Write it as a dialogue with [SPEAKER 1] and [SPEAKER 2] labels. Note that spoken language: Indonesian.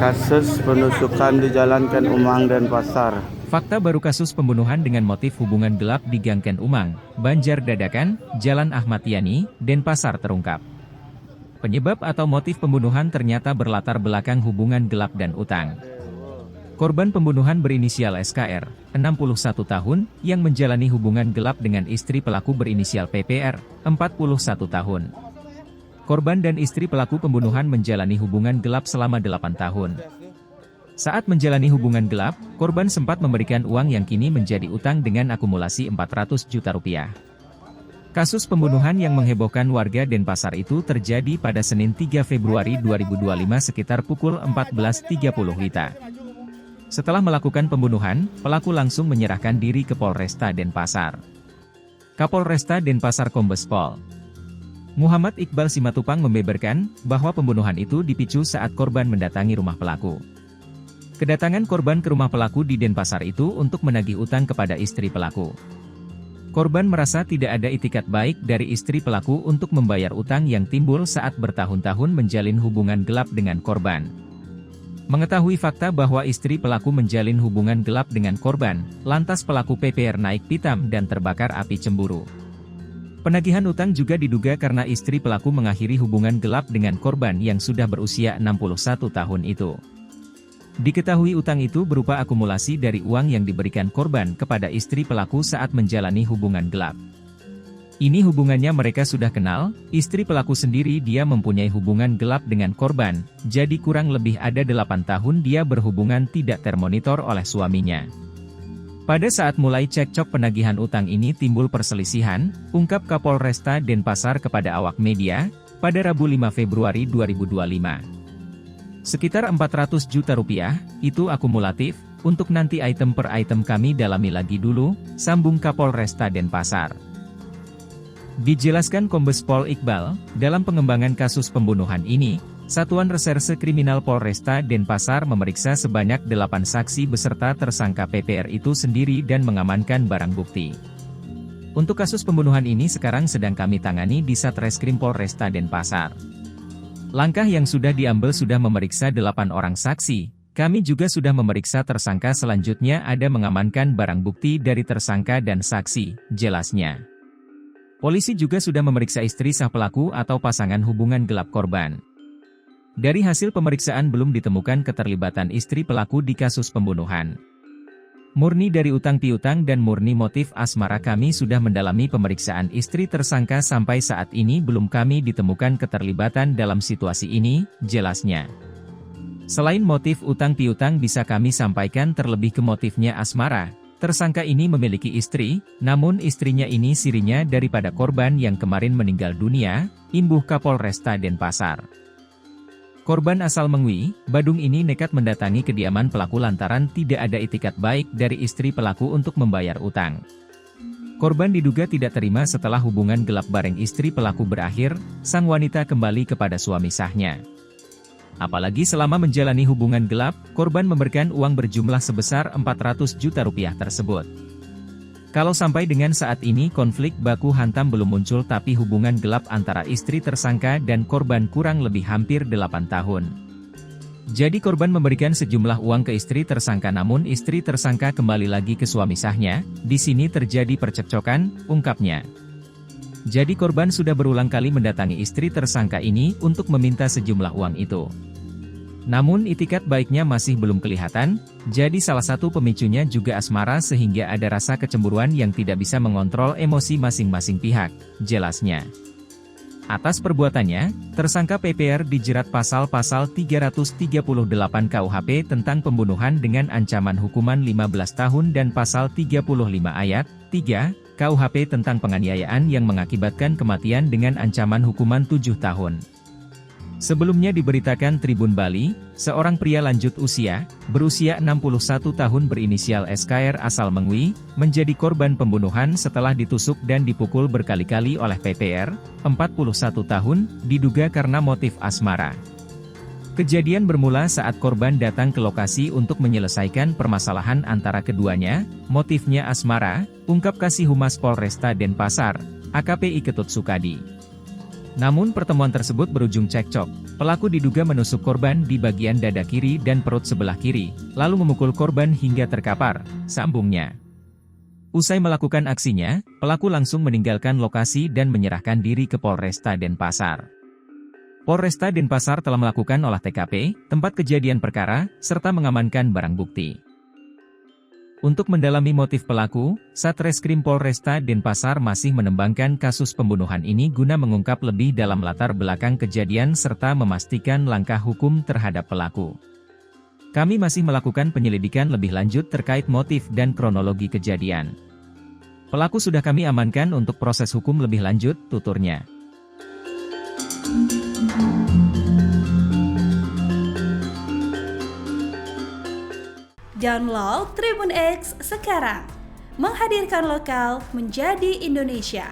[SPEAKER 1] Kasus penusukan di Jalan Ken Umang, Denpasar.
[SPEAKER 2] Fakta baru kasus pembunuhan dengan motif hubungan gelap di Gang Ken Umang, Banjar Dadakan, Jalan Ahmad Yani, Denpasar terungkap. Penyebab atau motif pembunuhan ternyata berlatar belakang hubungan gelap dan utang. Korban pembunuhan berinisial SKR, 61 tahun, yang menjalani hubungan gelap dengan istri pelaku berinisial PPR, 41 tahun. Korban dan istri pelaku pembunuhan menjalani hubungan gelap selama 8 tahun. Saat menjalani hubungan gelap, korban sempat memberikan uang yang kini menjadi utang dengan akumulasi 400 juta rupiah. Kasus pembunuhan yang menghebohkan warga Denpasar itu terjadi pada Senin 3 Februari 2025 sekitar pukul 14.30 WITA. Setelah melakukan pembunuhan, pelaku langsung menyerahkan diri ke Polresta Denpasar. Kapolresta Denpasar Kombes Pol Muhammad Iqbal Simatupang membeberkan bahwa pembunuhan itu dipicu saat korban mendatangi rumah pelaku. Kedatangan korban ke rumah pelaku di Denpasar itu untuk menagih utang kepada istri pelaku. Korban merasa tidak ada itikat baik dari istri pelaku untuk membayar utang yang timbul saat bertahun-tahun menjalin hubungan gelap dengan korban. Mengetahui fakta bahwa istri pelaku menjalin hubungan gelap dengan korban, lantas pelaku PPR naik pitam dan terbakar api cemburu. Penagihan utang juga diduga karena istri pelaku mengakhiri hubungan gelap dengan korban yang sudah berusia 61 tahun itu. Diketahui utang itu berupa akumulasi dari uang yang diberikan korban kepada istri pelaku saat menjalani hubungan gelap. Ini hubungannya mereka sudah kenal, istri pelaku sendiri dia mempunyai hubungan gelap dengan korban, jadi kurang lebih ada 8 tahun dia berhubungan tidak termonitor oleh suaminya. Pada saat mulai cekcok penagihan utang ini timbul perselisihan, ungkap Kapolresta Denpasar kepada awak media, pada Rabu 5 Februari 2025. Sekitar 400 juta rupiah, itu akumulatif, untuk nanti item per item kami dalami lagi dulu, sambung Kapolresta Denpasar. Dijelaskan Kombes Pol Iqbal, dalam pengembangan kasus pembunuhan ini, Satuan Reserse Kriminal Polresta Denpasar memeriksa sebanyak 8 saksi beserta tersangka PPR itu sendiri dan mengamankan barang bukti. Untuk kasus pembunuhan ini sekarang sedang kami tangani di Satreskrim Polresta Denpasar. Langkah yang sudah diambil sudah memeriksa 8 orang saksi, kami juga sudah memeriksa tersangka selanjutnya ada mengamankan barang bukti dari tersangka dan saksi, jelasnya. Polisi juga sudah memeriksa istri sah pelaku atau pasangan hubungan gelap korban. Dari hasil pemeriksaan belum ditemukan keterlibatan istri pelaku di kasus pembunuhan. Murni dari utang piutang dan murni motif asmara kami sudah mendalami pemeriksaan istri tersangka sampai saat ini belum kami ditemukan keterlibatan dalam situasi ini, jelasnya. Selain motif utang piutang bisa kami sampaikan terlebih ke motifnya asmara, tersangka ini memiliki istri, namun istrinya ini sirinya daripada korban yang kemarin meninggal dunia, imbuh Kapolresta Denpasar. Korban asal Mengwi, Badung ini nekat mendatangi kediaman pelaku lantaran tidak ada itikat baik dari istri pelaku untuk membayar utang. Korban diduga tidak terima setelah hubungan gelap bareng istri pelaku berakhir, sang wanita kembali kepada suami sahnya. Apalagi selama menjalani hubungan gelap, korban memberikan uang berjumlah sebesar 400 juta rupiah tersebut. Kalau sampai dengan saat ini konflik baku hantam belum muncul tapi hubungan gelap antara istri tersangka dan korban kurang lebih hampir 8 tahun. Jadi korban memberikan sejumlah uang ke istri tersangka namun istri tersangka kembali lagi ke suami sahnya, di sini terjadi percekcokan, ungkapnya. Jadi korban sudah berulang kali mendatangi istri tersangka ini untuk meminta sejumlah uang itu. Namun itikat baiknya masih belum kelihatan, jadi salah satu pemicunya juga asmara sehingga ada rasa kecemburuan yang tidak bisa mengontrol emosi masing-masing pihak, jelasnya. Atas perbuatannya, tersangka PPR dijerat pasal-pasal 338 KUHP tentang pembunuhan dengan ancaman hukuman 15 tahun dan pasal 35 ayat 3 KUHP tentang penganiayaan yang mengakibatkan kematian dengan ancaman hukuman 7 tahun. Sebelumnya diberitakan Tribun Bali, seorang pria lanjut usia, berusia 61 tahun berinisial SKR asal Mengwi, menjadi korban pembunuhan setelah ditusuk dan dipukul berkali-kali oleh PPR, 41 tahun, diduga karena motif asmara. Kejadian bermula saat korban datang ke lokasi untuk menyelesaikan permasalahan antara keduanya, motifnya asmara, ungkap Kasih Humas Polresta Denpasar, AKP Ketut Sukadi. Namun pertemuan tersebut berujung cekcok. Pelaku diduga menusuk korban di bagian dada kiri dan perut sebelah kiri, lalu memukul korban hingga terkapar, sambungnya. Usai melakukan aksinya, pelaku langsung meninggalkan lokasi dan menyerahkan diri ke Polresta Denpasar. Polresta Denpasar telah melakukan olah TKP, tempat kejadian perkara, serta mengamankan barang bukti. Untuk mendalami motif pelaku, Satreskrim Polresta Denpasar masih mengembangkan kasus pembunuhan ini guna mengungkap lebih dalam latar belakang kejadian serta memastikan langkah hukum terhadap pelaku. Kami masih melakukan penyelidikan lebih lanjut terkait motif dan kronologi kejadian. Pelaku sudah kami amankan untuk proses hukum lebih lanjut, tuturnya.
[SPEAKER 3] Download Tribun X sekarang, menghadirkan lokal menjadi Indonesia.